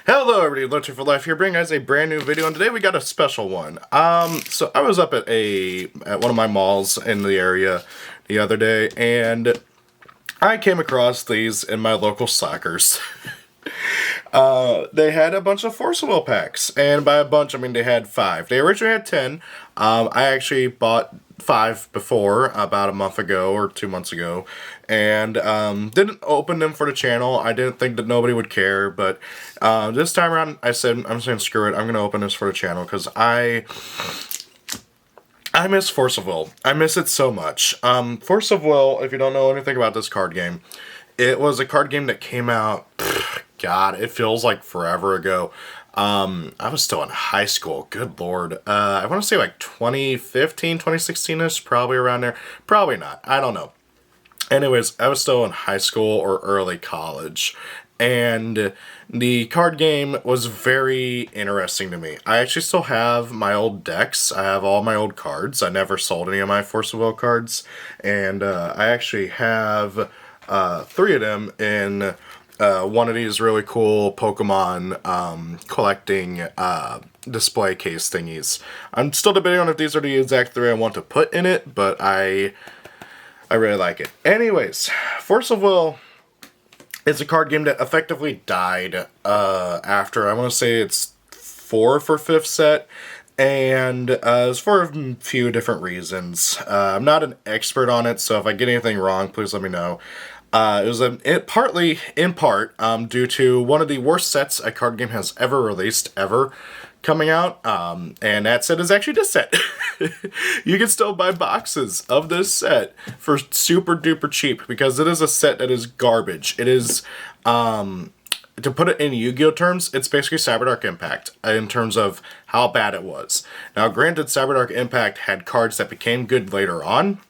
Hello everybody, Lurcher for Life here, bringing guys a brand new video, and today we got a special one. So I was up at one of my malls in the area the other day, and I came across these in my local Slackers. They had a bunch of Force of Will packs, and by a bunch I mean they had 5. They originally had 10. I actually bought 5 before, about a month ago or 2 months ago, and didn't open them for the channel. I didn't think that nobody would care, but this time around I said, I'm saying screw it, I'm gonna open this for the channel, because I miss Force of Will. I miss it so much. Force of Will, if you don't know anything about this card game, it was a card game that came out, God, it feels like forever ago. I was still in high school, good lord. I want to say like 2015, 2016-ish, probably around there. Probably not, I don't know. Anyways, I was still in high school or early college, and the card game was very interesting to me. I actually still have my old decks. I have all my old cards. I never sold any of my Force of Will cards, and I actually have 3 of them in one of these really cool Pokemon collecting display case thingies. I'm still debating on if these are the exact 3 I want to put in it, but I really like it. Anyways, Force of Will is a card game that effectively died after, I want to say it's 4th or 5th set, and it's for a few different reasons. I'm not an expert on it, so if I get anything wrong, please let me know. It was partly, in part, due to one of the worst sets a card game has ever released, coming out, and that set is actually this set. You can still buy boxes of this set for super duper cheap, because it is a set that is garbage. It is, to put it in Yu-Gi-Oh terms, it's basically Cyberdark Impact in terms of how bad it was. Now granted, Cyberdark Impact had cards that became good later on,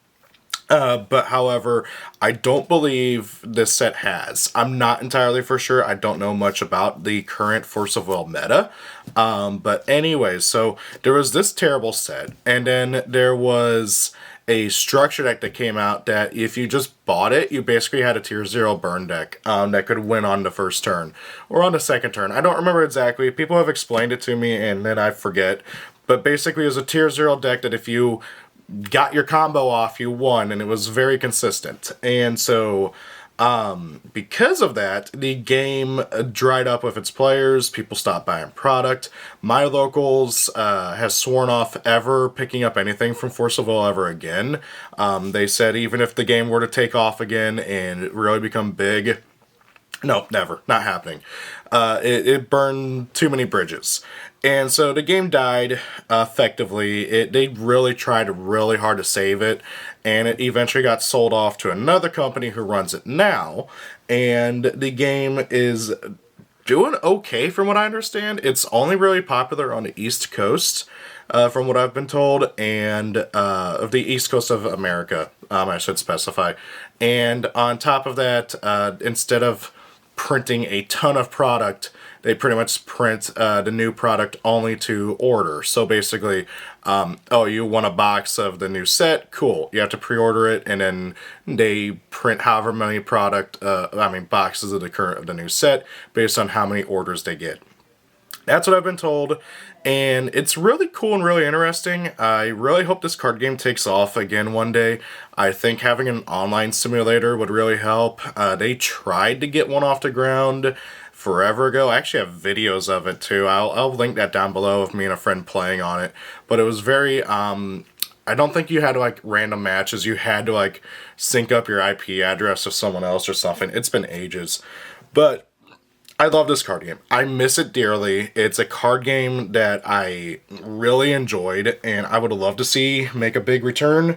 but however, I don't believe this set has. I'm not entirely for sure. I don't know much about the current Force of Will meta. But anyways, so there was this terrible set, and then there was a structure deck that came out that if you just bought it, you basically had a tier 0 burn deck that could win on the first turn or on the second turn. I don't remember exactly. People have explained it to me and then I forget. But basically it was a tier 0 deck that if you got your combo off, you won, and it was very consistent. And so because of that, the game dried up with its players. People stopped buying product. My locals has sworn off ever picking up anything from Force of Will ever again. They said even if the game were to take off again and really become big, no, never, not happening. It burned too many bridges. And so the game died effectively. They really tried really hard to save it, and it eventually got sold off to another company who runs it now, and the game is doing okay from what I understand. It's only really popular on the East Coast, from what I've been told, and of the East Coast of America, I should specify. And on top of that, instead of printing a ton of product, they pretty much print the new product only to order. So basically, oh, you want a box of the new set? Cool. You have to pre-order it, and then they print however many boxes of the new set based on how many orders they get. That's what I've been told, and it's really cool and really interesting. I really hope this card game takes off again one day. I think having an online simulator would really help. They tried to get one off the ground forever ago. I actually have videos of it too. I'll link that down below of me and a friend playing on it. But it was very, I don't think you had like random matches. You had to like sync up your IP address with someone else or something. It's been ages. But I love this card game. I miss it dearly. It's a card game that I really enjoyed, and I would love to see make a big return.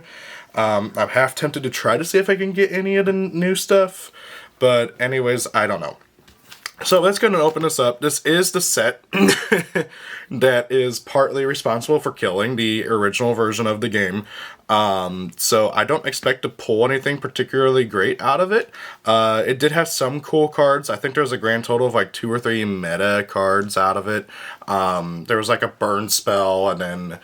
I'm half tempted to try to see if I can get any of the new stuff, but anyways, I don't know. So let's go and open this up. This is the set that is partly responsible for killing the original version of the game. So I don't expect to pull anything particularly great out of it. It did have some cool cards. I think there was a grand total of like 2 or 3 meta cards out of it. There was like a burn spell, and then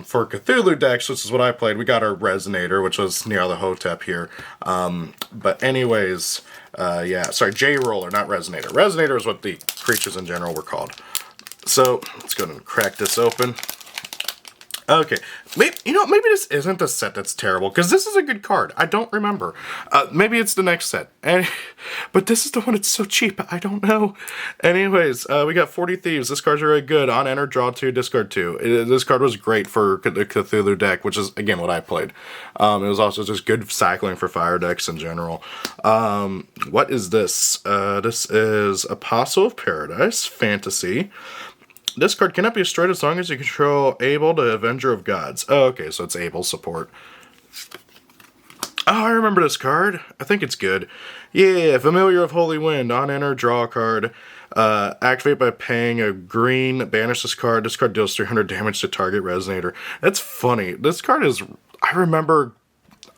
for Cthulhu decks, which is what I played, we got our Resonator, which was Nyarlathotep here. But anyways, Yeah, sorry, J-Roller, not Resonator. Resonator is what the creatures in general were called. So, let's go and crack this open. Okay, maybe this isn't the set that's terrible, because this is a good card. I don't remember. Maybe it's the next set. But this is the one that's so cheap. I don't know. Anyways, we got 40 Thieves. This card's really good. On enter, draw 2, discard 2. This card was great for the Cthulhu deck, which is, again, what I played. It was also just good cycling for fire decks in general. What is this? This is Apostle of Paradise, Fantasy. This card cannot be destroyed as long as you control Abel, the Avenger of Gods. Oh, okay, so it's Abel support. Oh, I remember this card. I think it's good. Yeah, Familiar of Holy Wind. On enter, draw a card. Activate by paying a green. Banish this card. This card deals 300 damage to target Resonator. That's funny. This card is... I remember...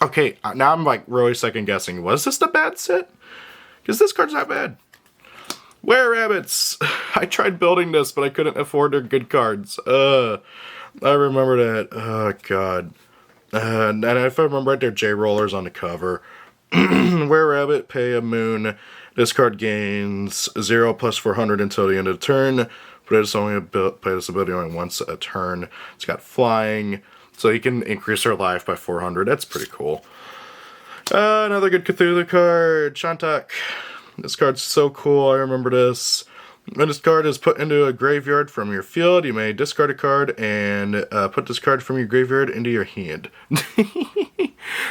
Okay, now I'm like really second guessing. Was this the bad set? Because this card's not bad. Were-Rabbits! I tried building this, but I couldn't afford their good cards. I remember that. Oh, God. And if I remember right, they're J-Rollers on the cover. Were-Rabbit, pay a moon. This card gains 0 plus 400 until the end of the turn. But it's only play this ability only once a turn. It's got flying, so you can increase her life by 400. That's pretty cool. Another good Cthulhu card. Shantak. This card's so cool, I remember this. When this card is put into a graveyard from your field, you may discard a card and put this card from your graveyard into your hand.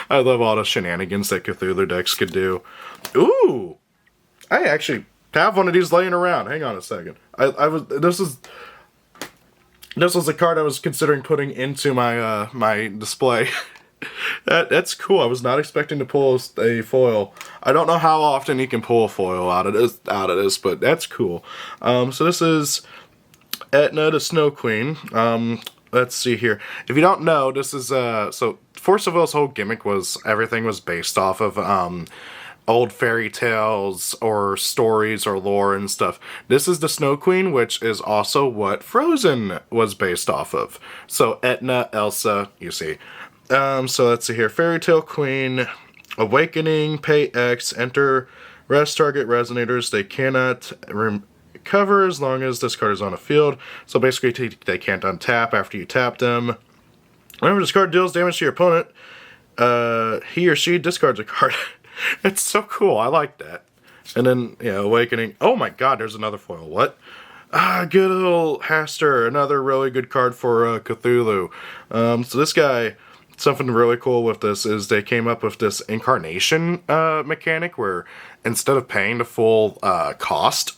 I love all the shenanigans that Cthulhu decks could do. Ooh! I actually have one of these laying around. Hang on a second. This was a card I was considering putting into my my display. That's cool. I was not expecting to pull a foil. I don't know how often you can pull a foil out of this, but that's cool. So this is Etna, the Snow Queen. Let's see here. If you don't know, this is so Force of Will's whole gimmick was everything was based off of old fairy tales or stories or lore and stuff. This is the Snow Queen, which is also what Frozen was based off of. So Etna, Elsa, you see. So let's see here. Fairy Tale Queen, Awakening, pay X, enter, rest target Resonators. They cannot recover as long as this card is on a field. So basically they can't untap after you tap them. Whenever this card deals damage to your opponent, he or she discards a card. It's so cool. I like that. And then, yeah, Awakening. Oh my god, there's another foil. What? Good old Haster. Another really good card for Cthulhu. So this guy... Something really cool with this is they came up with this incarnation mechanic where instead of paying the full cost,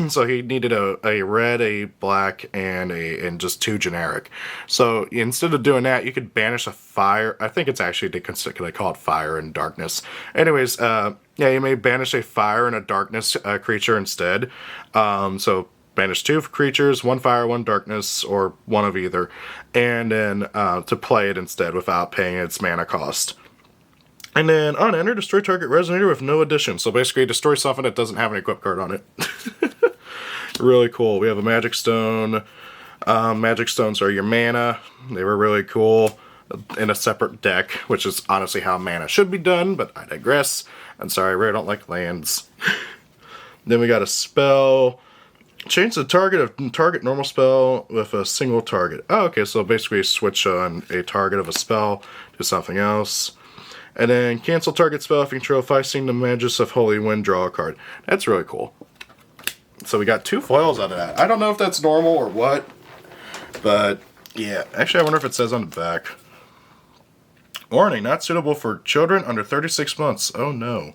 so he needed a red, a black, and just 2 generic. So instead of doing that, you could banish a fire. I think it's actually they call it fire and darkness. Anyways, yeah, you may banish a fire and a darkness creature instead. So banish 2 creatures, 1 fire, 1 darkness, or 1 of either, and then to play it instead without paying its mana cost. And then on enter, destroy target Resonator with no addition. So basically destroy something that doesn't have an equip card on it. Really cool. We have a Magic Stone. Magic Stones are your mana. They were really cool in a separate deck, which is honestly how mana should be done, but I digress. I'm sorry, I really don't like lands. Then we got a spell. Change the target of target normal spell with a single target. Oh, okay, so basically switch on a target of a spell to something else. And then cancel target spell if you control 5 seen the Magus of Holy Wind, draw a card. That's really cool. So we got 2 foils out of that. I don't know if that's normal or what, but yeah. Actually, I wonder if it says on the back. Warning, not suitable for children under 36 months. Oh no.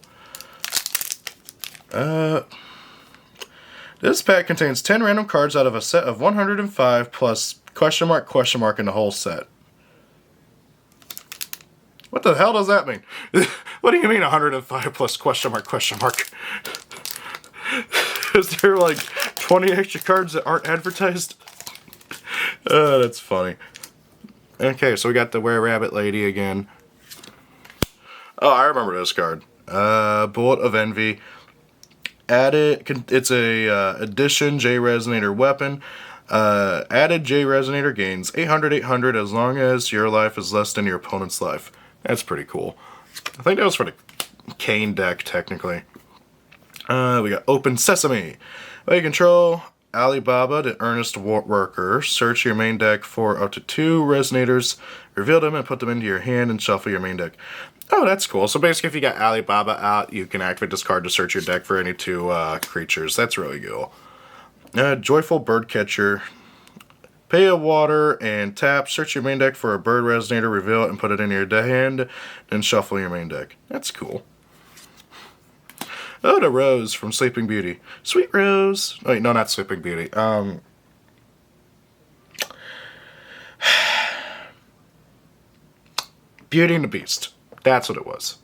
This pack contains 10 random cards out of a set of 105 plus question mark in the whole set. What the hell does that mean? What do you mean 105 plus question mark? Is there like 20 extra cards that aren't advertised? That's funny. Okay, so we got the Were-Rabbit lady again. Oh, I remember this card. Bullet of Envy. Added, it's a addition J Resonator weapon. Added J Resonator gains 800 as long as your life is less than your opponent's life. That's pretty cool. I think that was for the Kane deck, technically. We got Open Sesame. You control Alibaba, the earnest worker. Search your main deck for up to 2 resonators, reveal them, and put them into your hand and shuffle your main deck. Oh, that's cool. So basically, if you got Alibaba out, you can activate this card to search your deck for any 2 creatures. That's really cool. Joyful Birdcatcher. Pay a water and tap. Search your main deck for a bird resonator, reveal it, and put it in your hand, then shuffle your main deck. That's cool. Oh, the Rose from Sleeping Beauty. Sweet Rose. Wait, no, not Sleeping Beauty. Beauty and the Beast. That's what it was.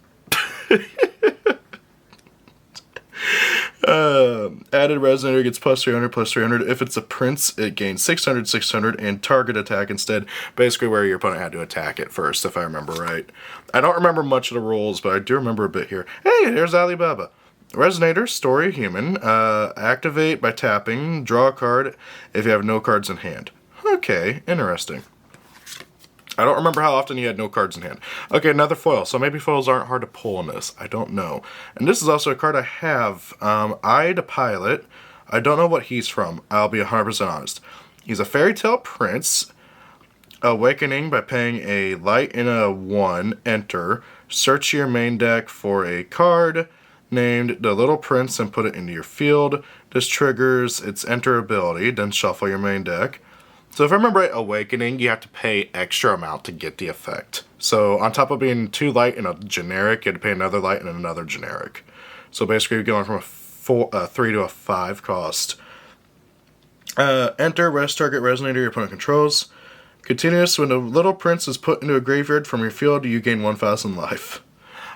Added resonator gets plus 300. If it's a prince, it gains 600, and target attack instead. Basically where your opponent had to attack it first, if I remember right. I don't remember much of the rules, but I do remember a bit here. Hey, there's Alibaba. Resonator, story human. Activate by tapping. Draw a card if you have no cards in hand. Okay, interesting. I don't remember how often you had no cards in hand. Okay, another foil. So maybe foils aren't hard to pull in this. I don't know. And this is also a card I have. Eye the Pilot. I don't know what he's from. I'll be 100% honest. He's a fairy tale prince. Awakening by paying a light and a 1. Enter. Search your main deck for a card named the Little Prince and put it into your field. This triggers its enter ability. Then shuffle your main deck. So if I remember right, Awakening, you have to pay extra amount to get the effect. So on top of being 2 light and a generic, you have to pay another light and another generic. So basically you're going from a 3 to a 5 cost. Enter, rest target resonator your opponent controls. Continuous, when the Little Prince is put into a graveyard from your field, you gain 1,000 life.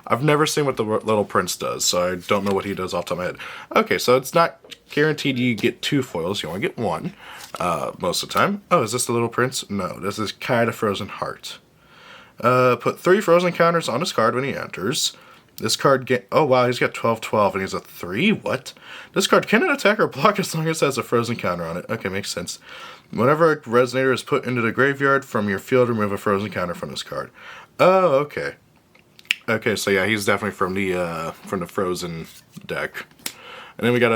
I've never seen what the Little Prince does, so I don't know what he does off the top of my head. Okay, so it's not guaranteed you get 2 foils. You only get 1 most of the time. Oh, is this the Little Prince? No, this is Kaida Frozen Heart. Put 3 frozen counters on his card when he enters. This card oh wow, he's got 12/12 and he's a 3? What? This card cannot attack or block as long as it has a frozen counter on it. Okay, makes sense. Whenever a resonator is put into the graveyard from your field, remove a frozen counter from this card. Oh, okay. Okay, so yeah, he's definitely from the Frozen deck. And then we got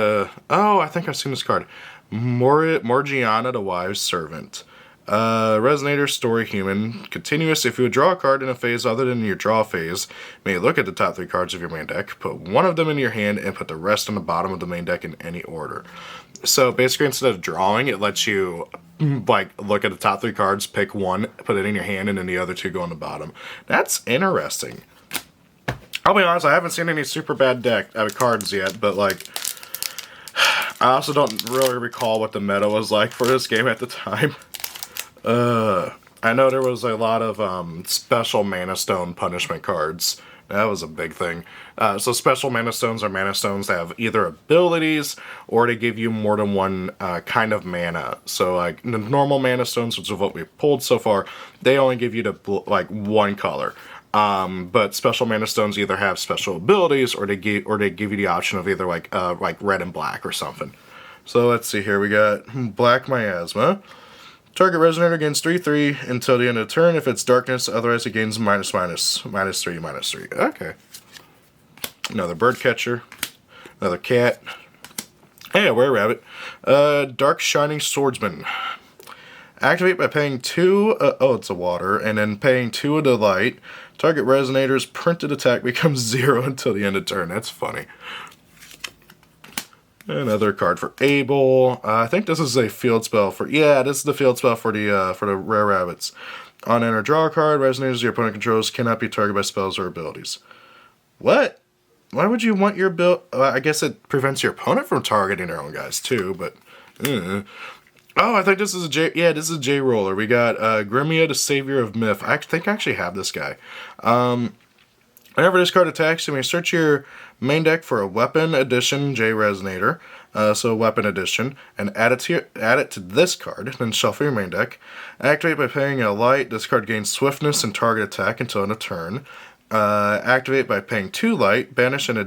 oh, I think I've seen this card. Morgiana, the Wise Servant. Resonator, story human. Continuous, if you would draw a card in a phase other than your draw phase, may look at the top 3 cards of your main deck, put 1 of them in your hand, and put the rest on the bottom of the main deck in any order. So basically, instead of drawing, it lets you like look at the top 3 cards, pick 1, put it in your hand, and then the other 2 go on the bottom. That's interesting. I'll be honest, I haven't seen any super bad cards yet, but like, I also don't really recall what the meta was like for this game at the time. I know there was a lot of special Mana Stone punishment cards. That was a big thing. So special Mana Stones are Mana Stones that have either abilities or they give you more than 1 kind of mana. So like the normal Mana Stones, which is what we've pulled so far, they only give you like 1 color. But special Mana Stones either have special abilities or they give you the option of either like red and black or something. So let's see here. We got Black Miasma. Target resonator gains 3/3 until the end of the turn. If it's darkness, otherwise it gains -3. Okay. Another bird catcher. Another cat. Hey, a were-rabbit. Dark Shining Swordsman. Activate by paying 2, oh, it's a water, and then paying 2 of the light. Target resonator's printed attack becomes 0 until the end of turn. That's funny. Another card for Abel. I think this is a field spell for, yeah, this is the field spell for the rare rabbits. On enter, draw a card. Resonators your opponent controls cannot be targeted by spells or abilities. What? Why would you want your I guess it prevents your opponent from targeting their own guys too, but... Oh, I think this is a J... Yeah, this is a J-Roller. We got Grimia, the Savior of Myth. I think I actually have this guy. Whenever this card attacks, you may search your main deck for a Weapon Edition J-Resonator. So Weapon Edition. And add it to this card. Then shuffle your main deck. Activate by paying a light. This card gains Swiftness and target attack until end of turn. Activate by paying 2 light. Banish an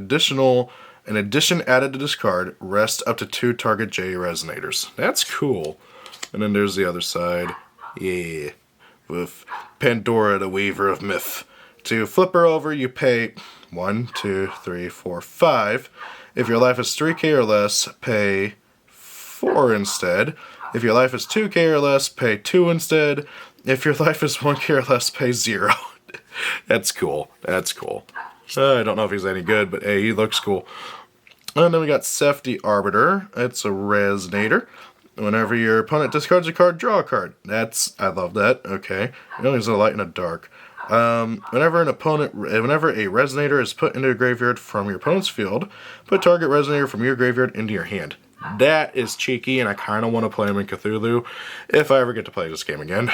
addition added to this card, rest up to 2 target J resonators. That's cool. And then there's the other side. Yeah. With Pandora, the Weaver of Myth. To flip her over, you pay 1, 2, 3, 4, 5. If your life is 3k or less, pay 4 instead. If your life is 2k or less, pay 2 instead. If your life is 1k or less, pay 0. That's cool. That's cool. I don't know if he's any good, but hey, he looks cool. And then we got Safety Arbiter. It's a Resonator. Whenever your opponent discards a card, draw a card. I love that. Okay. It only has a light and a dark. Whenever a Resonator is put into a graveyard from your opponent's field, put target Resonator from your graveyard into your hand. That is cheeky, and I kind of want to play him in Cthulhu if I ever get to play this game again.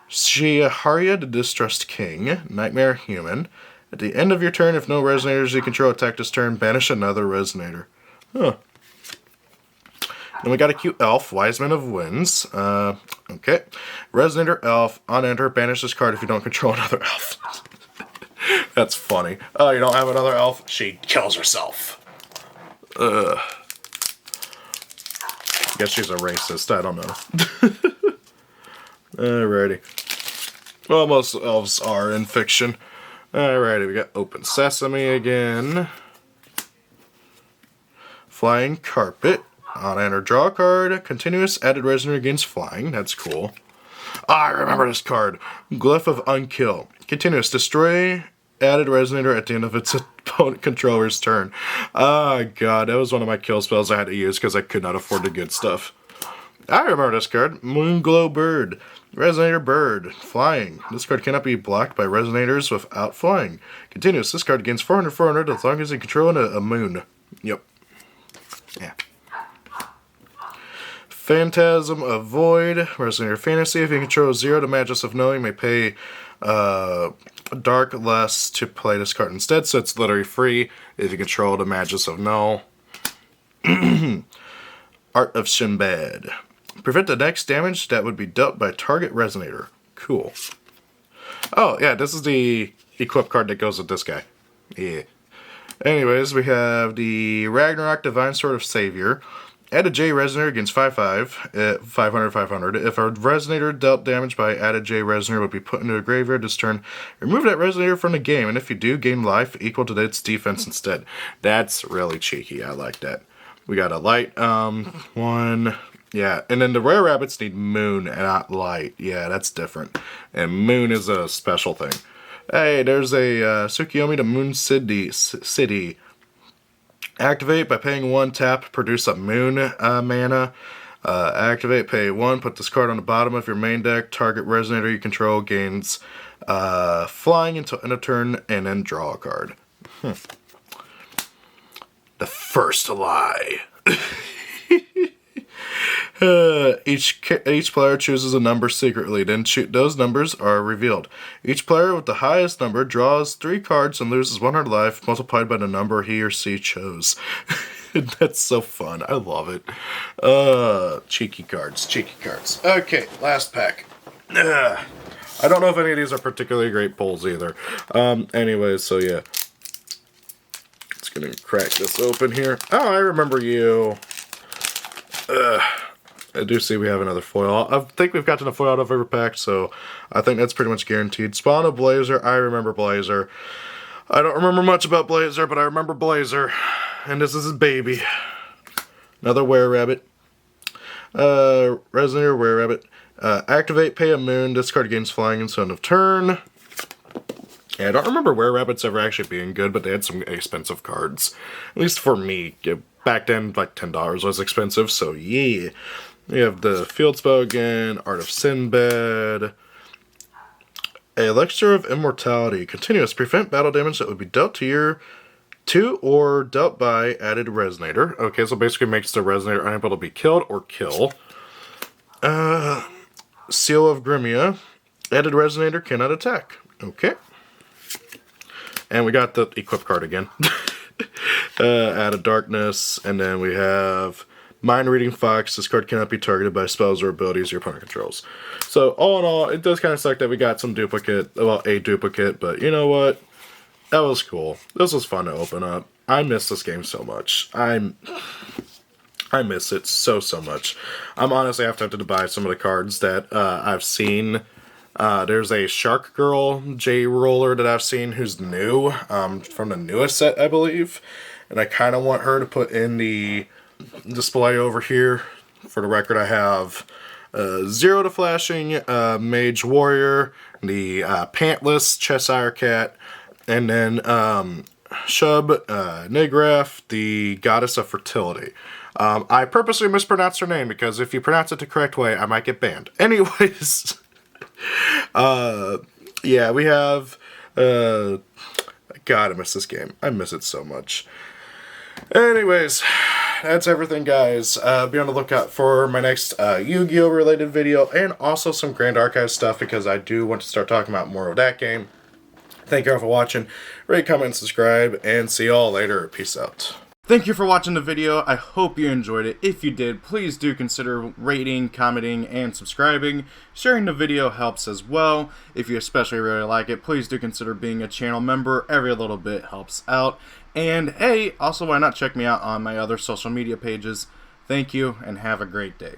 Shiharia, the Distressed King, Nightmare Human. At the end of your turn, if no Resonators you control attack this turn, banish another Resonator. Huh. Then we got a cute elf, Wiseman of Winds. Okay. Resonator elf, on enter, banish this card if you don't control another elf. That's funny. Oh, you don't have another elf? She kills herself. I guess she's a racist, I don't know. Alrighty. Well, most elves are in fiction. Alrighty, we got Open Sesame again. Flying Carpet. On enter, draw a card. Continuous added Resonator against flying. That's cool. I remember this card. Glyph of Unkill. Continuous. Destroy added Resonator at the end of its opponent controller's turn. Ah, God. That was one of my kill spells I had to use because I could not afford the good stuff. I remember this card. Moonglow Bird. Resonator Bird. Flying. This card cannot be blocked by Resonators without flying. Continuous. This card gains 400 as long as you control a moon. Yep. Yeah. Phantasm of Void, Resonator Fantasy. If you control 0 to Magus of Knowing, may pay dark less to play this card instead, so it's literally free if you control the Magus of Null. Art of Sinbad. Prevent the next damage that would be dealt by target Resonator. Cool. Oh, yeah, this is the equip card that goes with this guy. Yeah. Anyways, we have the Ragnarok Divine Sword of Savior. Add a J Resonator against 5/5, 500. If a Resonator dealt damage by added J Resonator would be put into a graveyard this turn, remove that Resonator from the game, and if you do, gain life equal to its defense instead. That's really cheeky. I like that. We got a light one. Yeah, and then the rare rabbits need moon and not light. Yeah, that's different. And moon is a special thing. Hey, there's a Tsukiyomi to Moon City. Activate by paying 1, tap, produce a moon mana. Activate, pay 1, put this card on the bottom of your main deck. Target Resonator you control gains flying until end of turn, and then draw a card. The First Lie. Each player chooses a number secretly, then those numbers are revealed. Each player with the highest number draws 3 cards and loses 100 life, multiplied by the number he or she chose. That's so fun. I love it. Cheeky cards. Okay, last pack. I don't know if any of these are particularly great pulls either. Anyways, so yeah. Just gonna crack this open here. Oh, I remember you. I do see we have another foil. I think we've gotten a foil out of every pack, so I think that's pretty much guaranteed. Spawn of Blazer. I remember Blazer. I don't remember much about Blazer, but I remember Blazer. And this is his baby. Another Were-Rabbit. Resonator Were-Rabbit. Activate, pay a moon. This card gains flying until end of turn. Yeah, I don't remember Were-Rabbits ever actually being good, but they had some expensive cards. At least for me. Back then, like $10 was expensive, so yeah. We have the Field Spell again, Art of Sinbad. Elixir of Immortality. Continuous. Prevent battle damage that would be dealt to or dealt by added Resonator. Okay, so basically makes the Resonator unable to be killed or kill. Seal of Grimia. Added Resonator cannot attack. Okay. And we got the Equip card again. Added Darkness, and then we have Mind Reading Fox. This card cannot be targeted by spells or abilities your opponent controls. So all in all, it does kind of suck that we got some duplicate, well, a duplicate, but you know what? That was cool. This was fun to open up. I miss this game so much. I miss it so much. I'm honestly have to buy some of the cards that I've seen There's a Shark Girl J-Roller that I've seen who's new, from the newest set, I believe. And I kind of want her to put in the display over here. For the record, I have Zero to Flashing, Mage Warrior, the Pantless Cheshire Cat, and then Shub Nagraf, the Goddess of Fertility. I purposely mispronounced her name because if you pronounce it the correct way, I might get banned. Anyways, yeah, we have, God, I miss this game. I miss it so much. Anyways, that's everything, guys. Be on the lookout for my next Yu-Gi-Oh! Related video, and also some Grand Archive stuff, because I do want to start talking about more of that game. Thank you all for watching. Rate, comment, and subscribe, and see y'all later. Peace out. Thank you for watching the video. I hope you enjoyed it. If you did, please do consider rating, commenting, and subscribing. Sharing the video helps as well. If you especially really like it, please do consider being a channel member. Every little bit helps out. And hey, also why not check me out on my other social media pages. Thank you, and have a great day.